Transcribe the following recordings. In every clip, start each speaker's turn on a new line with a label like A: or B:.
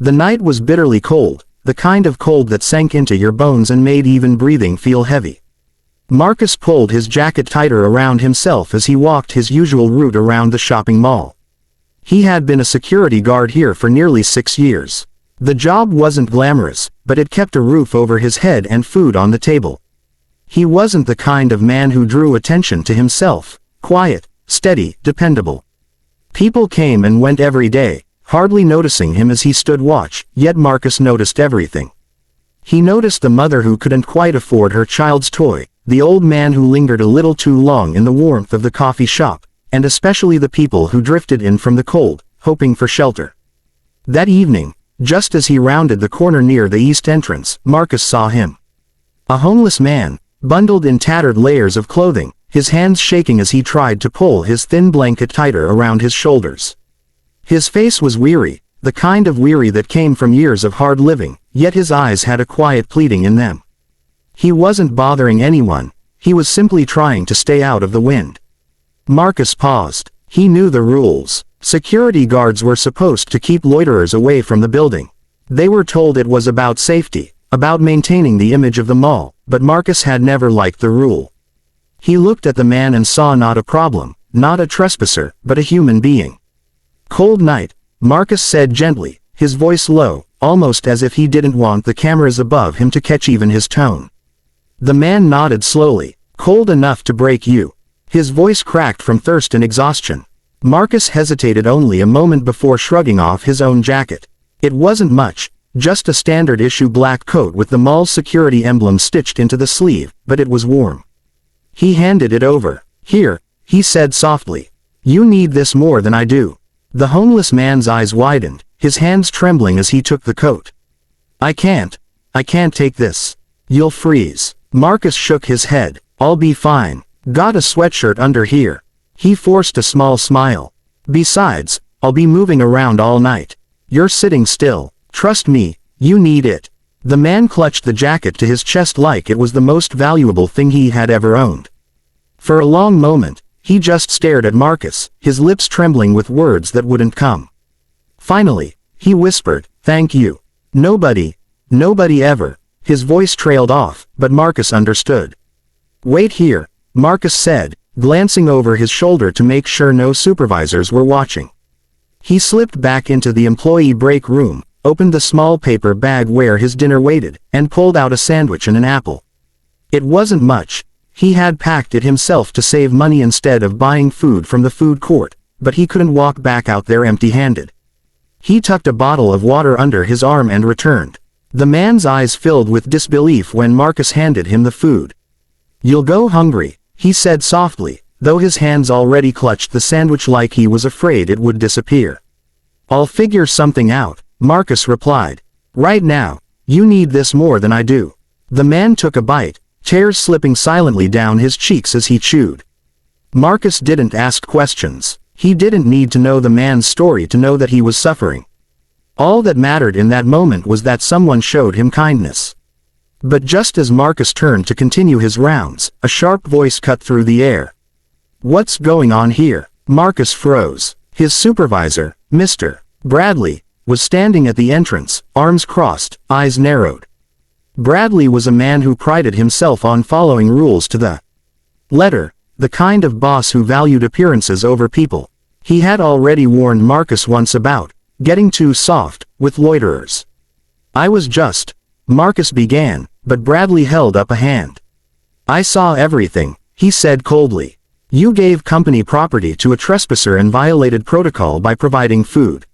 A: The night was bitterly cold, the kind of cold that sank into your bones and made even breathing feel heavy. Marcus pulled his jacket tighter around himself as he walked his usual route around the shopping mall. He had been a security guard here for nearly 6 years. The job wasn't glamorous, but it kept a roof over his head and food on the table. He wasn't the kind of man who drew attention to himself, quiet, steady, dependable. People came and went every day, hardly noticing him as he stood watch, yet Marcus noticed everything. He noticed the mother who couldn't quite afford her child's toy, the old man who lingered a little too long in the warmth of the coffee shop, and especially the people who drifted in from the cold, hoping for shelter. That evening, just as he rounded the corner near the east entrance, Marcus saw him. A homeless man, bundled in tattered layers of clothing, his hands shaking as he tried to pull his thin blanket tighter around his shoulders. His face was weary, the kind of weary that came from years of hard living, yet his eyes had a quiet pleading in them. He wasn't bothering anyone, he was simply trying to stay out of the wind. Marcus paused. He knew the rules. Security guards were supposed to keep loiterers away from the building. They were told it was about safety, about maintaining the image of the mall, but Marcus had never liked the rule. He looked at the man and saw not a problem, not a trespasser, but a human being. "Cold night," Marcus said gently, his voice low, almost as if he didn't want the cameras above him to catch even his tone. The man nodded slowly. "Cold enough to break you." His voice cracked from thirst and exhaustion. Marcus hesitated only a moment before shrugging off his own jacket. It wasn't much, just a standard-issue black coat with the mall's security emblem stitched into the sleeve, but it was warm. He handed it over. "Here," he said softly. "You need this more than I do." The homeless man's eyes widened, his hands trembling as he took the coat. I can't take this. You'll freeze." Marcus shook his head. "I'll be fine. Got a sweatshirt under here." He forced a small smile. "Besides, I'll be moving around all night. You're sitting still. Trust me, you need it." The man clutched the jacket to his chest like it was the most valuable thing he had ever owned. For a long moment, he just stared at Marcus, his lips trembling with words that wouldn't come. Finally, he whispered, "Thank you. Nobody ever." His voice trailed off, but Marcus understood. "Wait here," Marcus said, glancing over his shoulder to make sure no supervisors were watching. He slipped back into the employee break room, opened the small paper bag where his dinner waited, and pulled out a sandwich and an apple. It wasn't much. He had packed it himself to save money instead of buying food from the food court, but he couldn't walk back out there empty-handed. He tucked a bottle of water under his arm and returned. The man's eyes filled with disbelief when Marcus handed him the food. "You'll go hungry," he said softly, though his hands already clutched the sandwich like he was afraid it would disappear. "I'll figure something out," Marcus replied. "Right now, you need this more than I do." The man took a bite, tears slipping silently down his cheeks as he chewed. Marcus didn't ask questions. He didn't need to know the man's story to know that he was suffering. All that mattered in that moment was that someone showed him kindness. But just as Marcus turned to continue his rounds, a sharp voice cut through the air. "What's going on here?" Marcus froze. His supervisor, Mr. Bradley, was standing at the entrance, arms crossed, eyes narrowed. Bradley was a man who prided himself on following rules to the letter, the kind of boss who valued appearances over people. He had already warned Marcus once about getting too soft with loiterers. Marcus began, but Bradley held up a hand. "I saw everything," he said coldly. "You gave company property to a trespasser and violated protocol by providing food.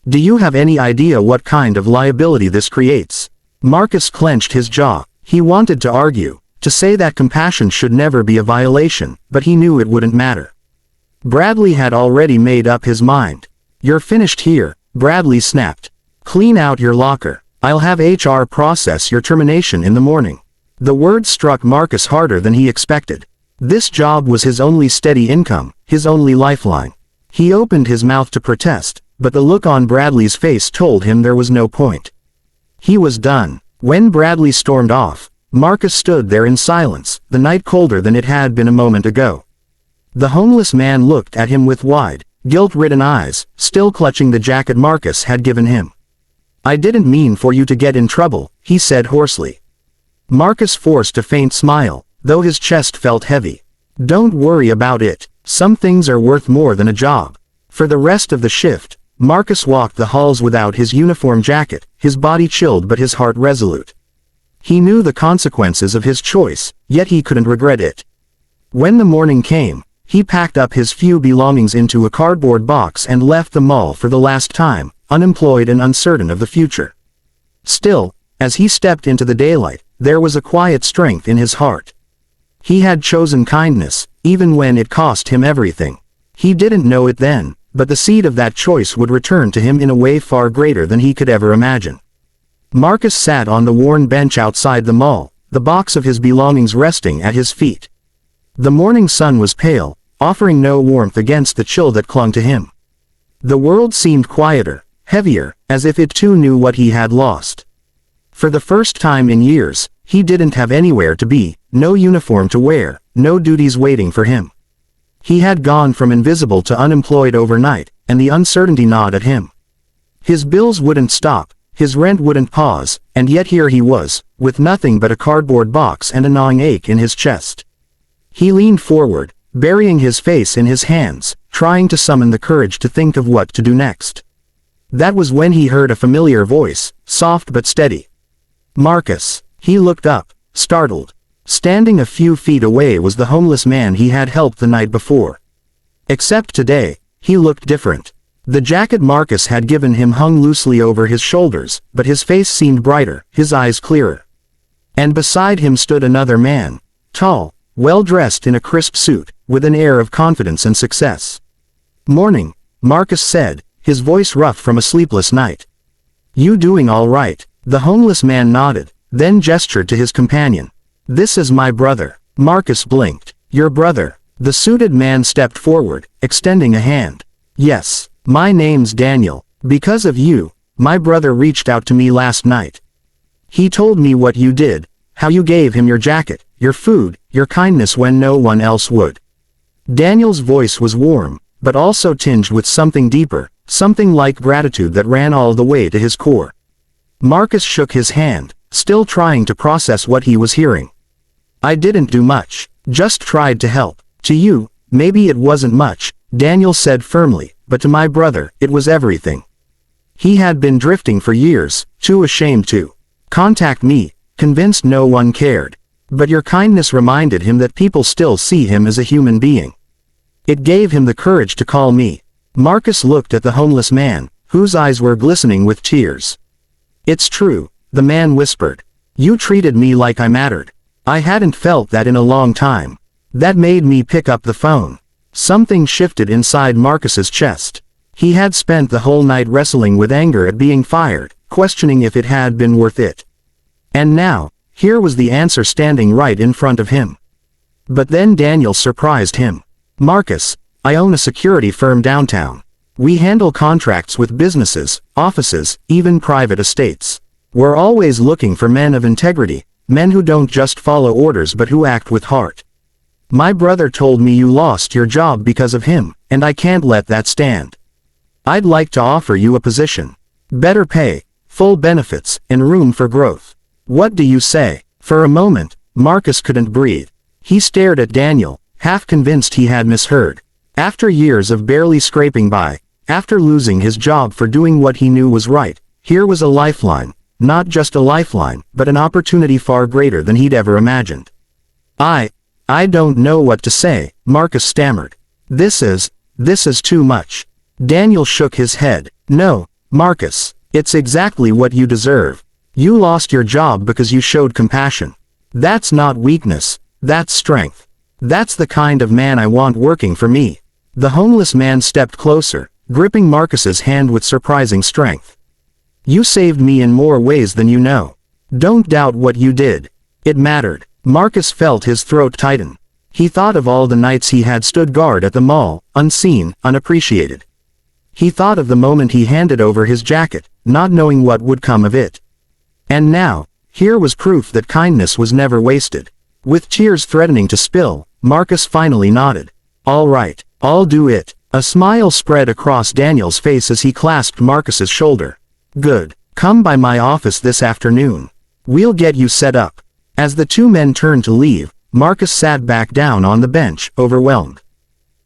A: Do you have any idea what kind of liability this creates?" Marcus clenched his jaw. He wanted to argue, to say that compassion should never be a violation, but he knew it wouldn't matter. Bradley had already made up his mind. "You're finished here," Bradley snapped. "Clean out your locker. I'll have HR process your termination in the morning." The words struck Marcus harder than he expected. This job was his only steady income, his only lifeline. He opened his mouth to protest, but the look on Bradley's face told him there was no point. He was done. When Bradley stormed off, Marcus stood there in silence, the night colder than it had been a moment ago. The homeless man looked at him with wide, guilt-ridden eyes, still clutching the jacket Marcus had given him. I didn't mean for you to get in trouble, he said hoarsely. Marcus forced a faint smile, though his chest felt heavy. Don't worry about it. Some things are worth more than a job. For the rest of the shift, Marcus walked the halls without his uniform jacket, his body chilled but his heart resolute. He knew the consequences of his choice, yet he couldn't regret it. When the morning came, he packed up his few belongings into a cardboard box and left the mall for the last time, unemployed and uncertain of the future. Still, as he stepped into the daylight, there was a quiet strength in his heart. He had chosen kindness, even when it cost him everything. He didn't know it then, but the seed of that choice would return to him in a way far greater than he could ever imagine. Marcus sat on the worn bench outside the mall, the box of his belongings resting at his feet. The morning sun was pale, offering no warmth against the chill that clung to him. The world seemed quieter, heavier, as if it too knew what he had lost. For the first time in years, he didn't have anywhere to be, no uniform to wear, no duties waiting for him. He had gone from invisible to unemployed overnight, and the uncertainty gnawed at him. His bills wouldn't stop, his rent wouldn't pause, and yet here he was, with nothing but a cardboard box and a gnawing ache in his chest. He leaned forward, burying his face in his hands, trying to summon the courage to think of what to do next. That was when he heard a familiar voice, soft but steady. Marcus. He looked up, startled. Standing a few feet away was the homeless man he had helped the night before. Except today, he looked different. The jacket Marcus had given him hung loosely over his shoulders, but his face seemed brighter, his eyes clearer. And beside him stood another man, tall, well-dressed in a crisp suit, with an air of confidence and success. "Morning," Marcus said, his voice rough from a sleepless night. "You doing all right?" The homeless man nodded, then gestured to his companion. "This is my brother." Marcus blinked. "Your brother?" The suited man stepped forward, extending a hand. "Yes, my name's Daniel. Because of you, my brother reached out to me last night. He told me what you did, how you gave him your jacket, your food, your kindness when no one else would." Daniel's voice was warm, but also tinged with something deeper, something like gratitude that ran all the way to his core. Marcus shook his hand, still trying to process what he was hearing. "I didn't do much, just tried to help. To you, maybe it wasn't much," Daniel said firmly, "but to my brother, it was everything. He had been drifting for years, too ashamed to contact me, convinced no one cared. But your kindness reminded him that people still see him as a human being. It gave him the courage to call me." Marcus looked at the homeless man, whose eyes were glistening with tears. "It's true," the man whispered. "You treated me like I mattered. I hadn't felt that in a long time. That made me pick up the phone." Something shifted inside Marcus's chest. He had spent the whole night wrestling with anger at being fired, questioning if it had been worth it. And now, here was the answer standing right in front of him. But then Daniel surprised him. "Marcus, I own a security firm downtown. We handle contracts with businesses, offices, even private estates. We're always looking for men of integrity, men who don't just follow orders but who act with heart. My brother told me you lost your job because of him, and I can't let that stand. I'd like to offer you a position. Better pay, full benefits, and room for growth. What do you say?" For a moment, Marcus couldn't breathe. He stared at Daniel, half convinced he had misheard. After years of barely scraping by, after losing his job for doing what he knew was right, here was a lifeline, not just a lifeline, but an opportunity far greater than he'd ever imagined. I don't know what to say," Marcus stammered. This is too much." Daniel shook his head. "No, Marcus, it's exactly what you deserve. You lost your job because you showed compassion. That's not weakness, that's strength. That's the kind of man I want working for me." The homeless man stepped closer, gripping Marcus's hand with surprising strength. "You saved me in more ways than you know. Don't doubt what you did. It mattered." Marcus felt his throat tighten. He thought of all the nights he had stood guard at the mall, unseen, unappreciated. He thought of the moment he handed over his jacket, not knowing what would come of it. And now, here was proof that kindness was never wasted. With tears threatening to spill, Marcus finally nodded. "All right, I'll do it." A smile spread across Daniel's face as he clasped Marcus's shoulder. "Good. Come by my office this afternoon. We'll get you set up." As the two men turned to leave, Marcus sat back down on the bench, overwhelmed.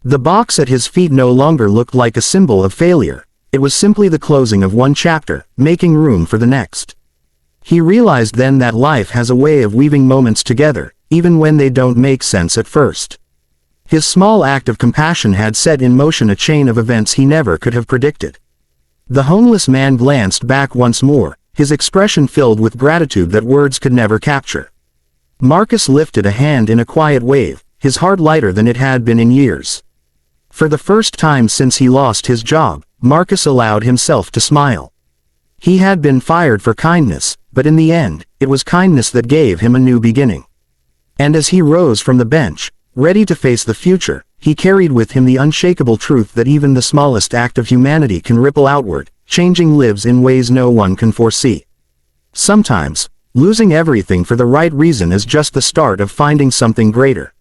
A: The box at his feet no longer looked like a symbol of failure. It was simply the closing of one chapter, making room for the next. He realized then that life has a way of weaving moments together, even when they don't make sense at first. His small act of compassion had set in motion a chain of events he never could have predicted. The homeless man glanced back once more, his expression filled with gratitude that words could never capture. Marcus lifted a hand in a quiet wave, his heart lighter than it had been in years. For the first time since he lost his job, Marcus allowed himself to smile. He had been fired for kindness, but in the end, it was kindness that gave him a new beginning. And as he rose from the bench, ready to face the future, he carried with him the unshakable truth that even the smallest act of humanity can ripple outward, changing lives in ways no one can foresee. Sometimes, losing everything for the right reason is just the start of finding something greater.